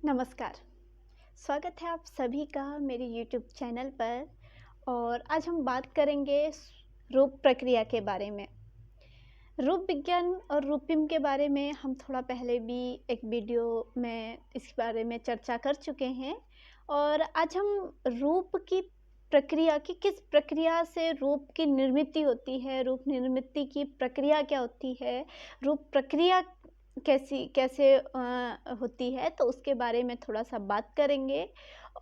नमस्कार। स्वागत है आप सभी का मेरे YouTube चैनल पर। और आज हम बात करेंगे रूप प्रक्रिया के बारे में। रूप विज्ञान और रूपिम के बारे में हम थोड़ा पहले भी एक वीडियो में इस बारे में चर्चा कर चुके हैं। और आज हम रूप की प्रक्रिया की किस प्रक्रिया से रूप की निर्मित होती है, रूप निर्मित की प्रक्रिया क्या होती है, रूप प्रक्रिया कैसी कैसे होती है, तो उसके बारे में थोड़ा सा बात करेंगे।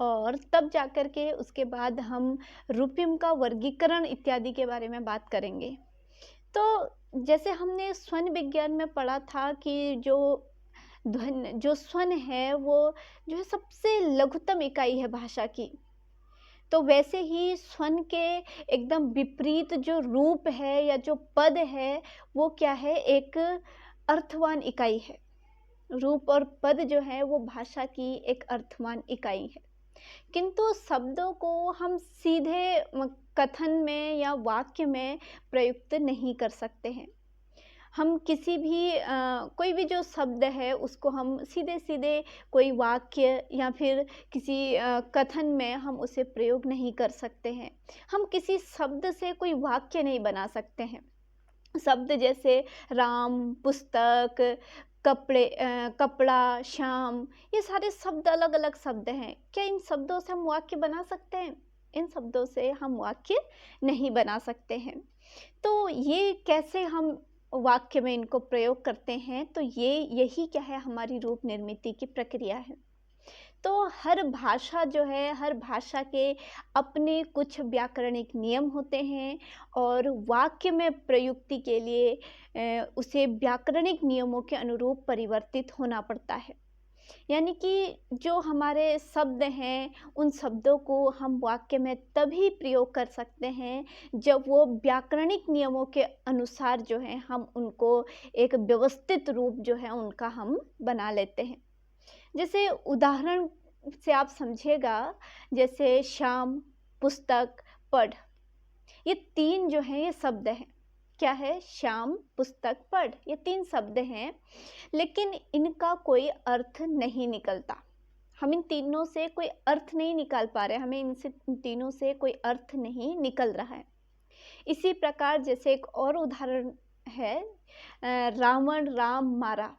और तब जाकर के उसके बाद हम रूपिम का वर्गीकरण इत्यादि के बारे में बात करेंगे। तो जैसे हमने स्वन विज्ञान में पढ़ा था कि जो स्वन है वो जो है सबसे लघुतम इकाई है भाषा की। तो वैसे ही स्वन के एकदम विपरीत जो रूप है या जो पद है वो क्या है, एक अर्थवान इकाई है। रूप और पद जो है वो भाषा की एक अर्थवान इकाई है। किंतु शब्दों को हम सीधे कथन में या वाक्य में प्रयुक्त नहीं कर सकते हैं। हम किसी भी कोई भी जो शब्द है उसको हम सीधे सीधे कोई वाक्य या फिर किसी कथन में हम उसे प्रयोग नहीं कर सकते हैं। हम किसी शब्द से कोई वाक्य नहीं बना सकते हैं। शब्द जैसे राम, पुस्तक, कपड़ा, शाम, ये सारे शब्द अलग अलग शब्द हैं। क्या इन शब्दों से हम वाक्य बना सकते हैं? इन शब्दों से हम वाक्य नहीं बना सकते हैं। तो ये कैसे हम वाक्य में इनको प्रयोग करते हैं, तो यही क्या है, हमारी रूप निर्मित की प्रक्रिया है। तो हर भाषा जो है, हर भाषा के अपने कुछ व्याकरणिक नियम होते हैं और वाक्य में प्रयुक्ति के लिए उसे व्याकरणिक नियमों के अनुरूप परिवर्तित होना पड़ता है। यानी कि जो हमारे शब्द हैं उन शब्दों को हम वाक्य में तभी प्रयोग कर सकते हैं जब वो व्याकरणिक नियमों के अनुसार जो है हम उनको एक व्यवस्थित रूप जो है उनका हम बना लेते हैं। जैसे उदाहरण से आप समझिएगा, जैसे शाम, पुस्तक, पढ़, ये तीन जो हैं ये शब्द हैं। क्या है? शाम, पुस्तक, पढ़, ये तीन शब्द हैं, लेकिन इनका कोई अर्थ नहीं निकलता। हम इन तीनों से कोई अर्थ नहीं निकाल पा रहे, हमें इन तीनों से कोई अर्थ नहीं निकल रहा है। इसी प्रकार जैसे एक और उदाहरण है, रावण राम मारा।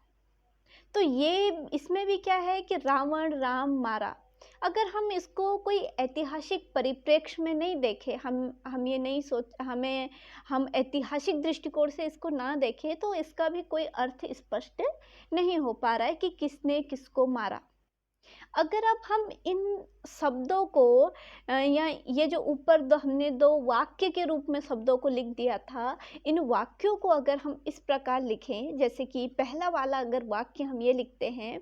तो ये इसमें भी क्या है कि रावण राम मारा। अगर हम इसको कोई ऐतिहासिक परिप्रेक्ष्य में नहीं देखें, हम ये नहीं हम ऐतिहासिक दृष्टिकोण से इसको ना देखें, तो इसका भी कोई अर्थ स्पष्ट नहीं हो पा रहा है कि किसने किसको मारा। अगर अब हम इन शब्दों को या ये जो ऊपर हमने दो वाक्य के रूप में शब्दों को लिख दिया था, इन वाक्यों को अगर हम इस प्रकार लिखें, जैसे कि पहला वाला अगर वाक्य हम ये लिखते हैं,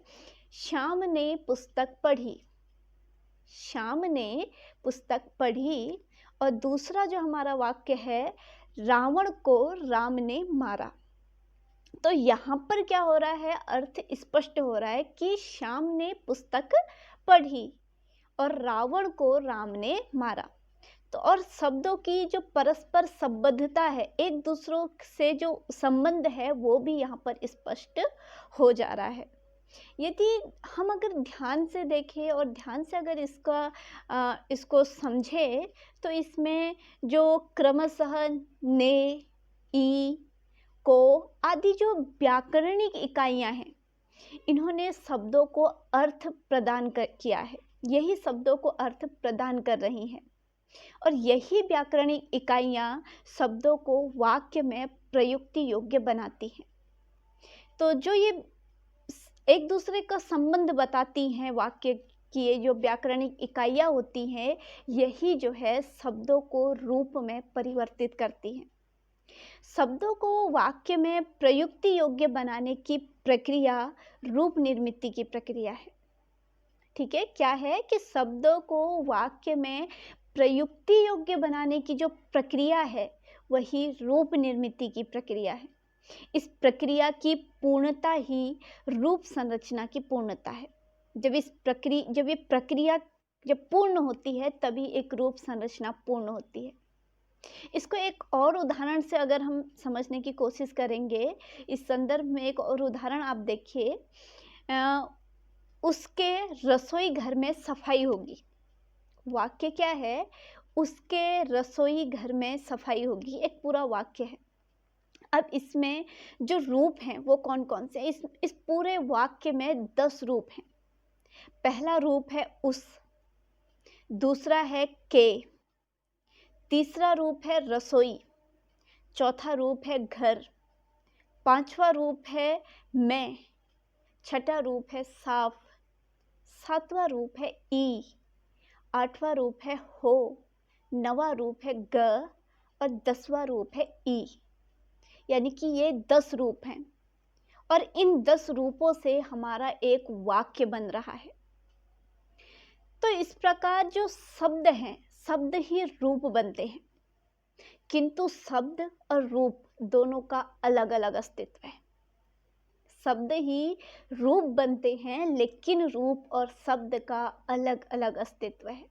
श्याम ने पुस्तक पढ़ी। श्याम ने पुस्तक पढ़ी। और दूसरा जो हमारा वाक्य है, रावण को राम ने मारा। तो यहाँ पर क्या हो रहा है, अर्थ स्पष्ट हो रहा है कि श्याम ने पुस्तक पढ़ी और रावण को राम ने मारा। तो और शब्दों की जो परस्पर संबद्धता है, एक दूसरों से जो संबंध है, वो भी यहाँ पर स्पष्ट हो जा रहा है। यदि हम अगर ध्यान से देखें और ध्यान से अगर इसको समझें, तो इसमें जो क्रमशः ने, ई, को आदि जो व्याकरणिक इकाइयां हैं, इन्होंने शब्दों को अर्थ प्रदान किया है। यही शब्दों को अर्थ प्रदान कर रही हैं और यही व्याकरणिक इकाइयां शब्दों को वाक्य में प्रयुक्ति योग्य बनाती हैं। तो जो ये एक दूसरे का संबंध बताती हैं, वाक्य की ये जो व्याकरणिक इकाइयां होती हैं, यही जो है शब्दों को रूप में परिवर्तित करती हैं। शब्दों को वाक्य में प्रयुक्ति योग्य बनाने की प्रक्रिया रूप निर्मित की प्रक्रिया है। ठीक है, क्या है कि शब्दों को वाक्य में प्रयुक्ति योग्य बनाने की जो प्रक्रिया है वही रूप निर्मित की प्रक्रिया है। इस प्रक्रिया की पूर्णता ही रूप संरचना की पूर्णता है। जब ये प्रक्रिया जब पूर्ण होती है, तभी एक रूप संरचना पूर्ण होती है। इसको एक और उदाहरण से अगर हम समझने की कोशिश करेंगे, इस संदर्भ में एक और उदाहरण आप देखिए। उसके रसोई घर में सफाई होगी। वाक्य क्या है? उसके रसोई घर में सफाई होगी, एक पूरा वाक्य है। अब इसमें जो रूप हैं वो कौन-कौन से हैं? इस पूरे वाक्य में 10 रूप हैं। पहला रूप है उस, दूसरा है के, तीसरा रूप है रसोई, चौथा रूप है घर, पांचवा रूप है मैं, छठा रूप है साफ, सातवां रूप है ई, आठवां रूप है हो, नवां रूप है ग और 10वां रूप है ई। यानी कि ये 10 रूप हैं और इन 10 रूपों से हमारा एक वाक्य बन रहा है। तो इस प्रकार जो शब्द हैं, शब्द ही रूप बनते हैं, किंतु शब्द और रूप दोनों का अलग अलग अस्तित्व है। शब्द ही रूप बनते हैं, लेकिन रूप और शब्द का अलग अलग अस्तित्व है।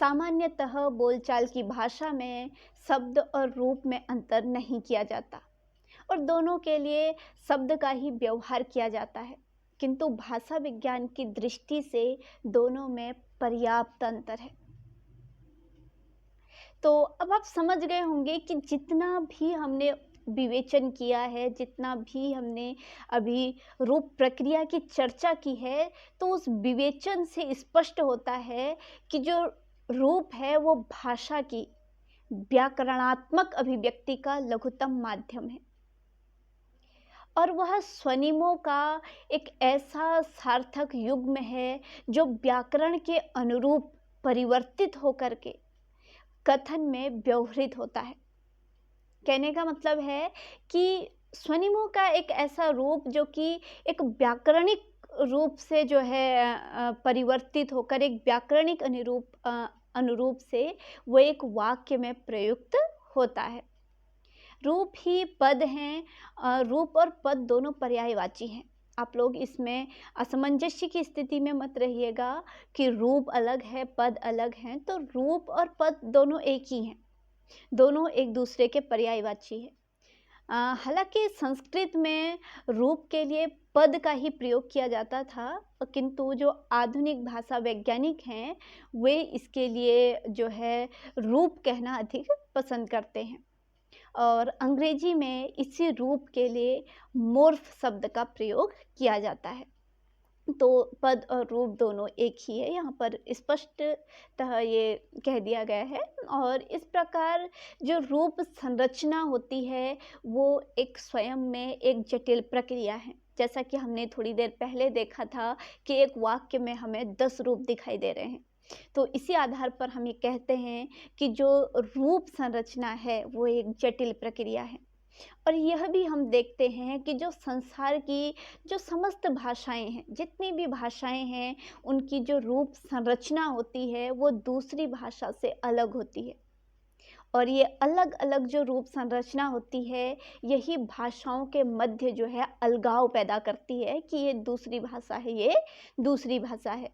सामान्यतः बोलचाल की भाषा में शब्द और रूप में अंतर नहीं किया जाता और दोनों के लिए शब्द का ही व्यवहार किया जाता है, किंतु भाषा विज्ञान की दृष्टि से दोनों में पर्याप्त अंतर है। तो अब आप समझ गए होंगे कि जितना भी हमने विवेचन किया है, जितना भी हमने अभी रूप प्रक्रिया की चर्चा की है, तो उस विवेचन से स्पष्ट होता है कि जो रूप है वो भाषा की व्याकरणात्मक अभिव्यक्ति का लघुतम माध्यम है और वह स्वनिमों का एक ऐसा सार्थक युग्म है जो व्याकरण के अनुरूप परिवर्तित होकर के कथन में व्यवहृत होता है। कहने का मतलब है कि स्वनिमों का एक ऐसा रूप जो कि एक व्याकरणिक रूप से जो है परिवर्तित होकर एक व्याकरणिक अनुरूप से वो एक वाक्य में प्रयुक्त होता है। रूप ही पद हैं, रूप और पद दोनों पर्यायवाची हैं। आप लोग इसमें असमंजस्य की स्थिति में मत रहिएगा कि रूप अलग है, पद अलग हैं। तो रूप और पद दोनों एक ही हैं, दोनों एक दूसरे के पर्यायवाची हैं। हालांकि संस्कृत में रूप के लिए पद का ही प्रयोग किया जाता था, किंतु जो आधुनिक भाषा वैज्ञानिक हैं वे इसके लिए जो है रूप कहना अधिक पसंद करते हैं और अंग्रेजी में इसी रूप के लिए मोर्फ शब्द का प्रयोग किया जाता है। तो पद और रूप दोनों एक ही है, यहाँ पर स्पष्टतः ये कह दिया गया है। और इस प्रकार जो रूप संरचना होती है वो एक स्वयं में एक जटिल प्रक्रिया है। जैसा कि हमने थोड़ी देर पहले देखा था कि एक वाक्य में हमें 10 रूप दिखाई दे रहे हैं, तो इसी आधार पर हम ये कहते हैं कि जो रूप संरचना है वो एक जटिल प्रक्रिया है। और यह भी हम देखते हैं कि जो संसार की जो समस्त भाषाएं हैं, जितनी भी भाषाएं हैं, उनकी जो रूप संरचना होती है वो दूसरी भाषा से अलग होती है और ये अलग अलग जो रूप संरचना होती है यही भाषाओं के मध्य जो है अलगाव पैदा करती है कि ये दूसरी भाषा है, ये दूसरी भाषा है।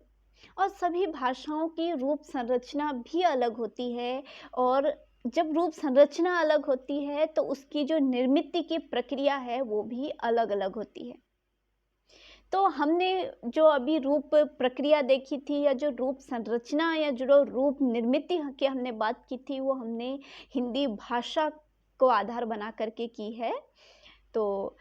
और सभी भाषाओं की रूप संरचना भी अलग होती है और जब रूप संरचना अलग होती है तो उसकी जो निर्मिति की प्रक्रिया है वो भी अलग अलग होती है। तो हमने जो अभी रूप प्रक्रिया देखी थी या जो रूप संरचना या जो रूप निर्मिति की हमने बात की थी वो हमने हिंदी भाषा को आधार बना करके की है। तो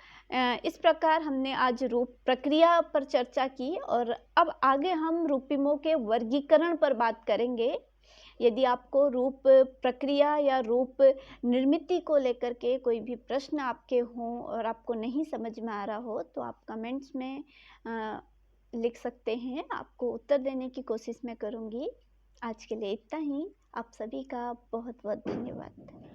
इस प्रकार हमने आज रूप प्रक्रिया पर चर्चा की और अब आगे हम रूपिमों के वर्गीकरण पर बात करेंगे। यदि आपको रूप प्रक्रिया या रूप निर्मिति को लेकर के कोई भी प्रश्न आपके हों और आपको नहीं समझ में आ रहा हो तो आप कमेंट्स में लिख सकते हैं, आपको उत्तर देने की कोशिश मैं करूँगी। आज के लिए इतना ही। आप सभी का बहुत बहुत धन्यवाद।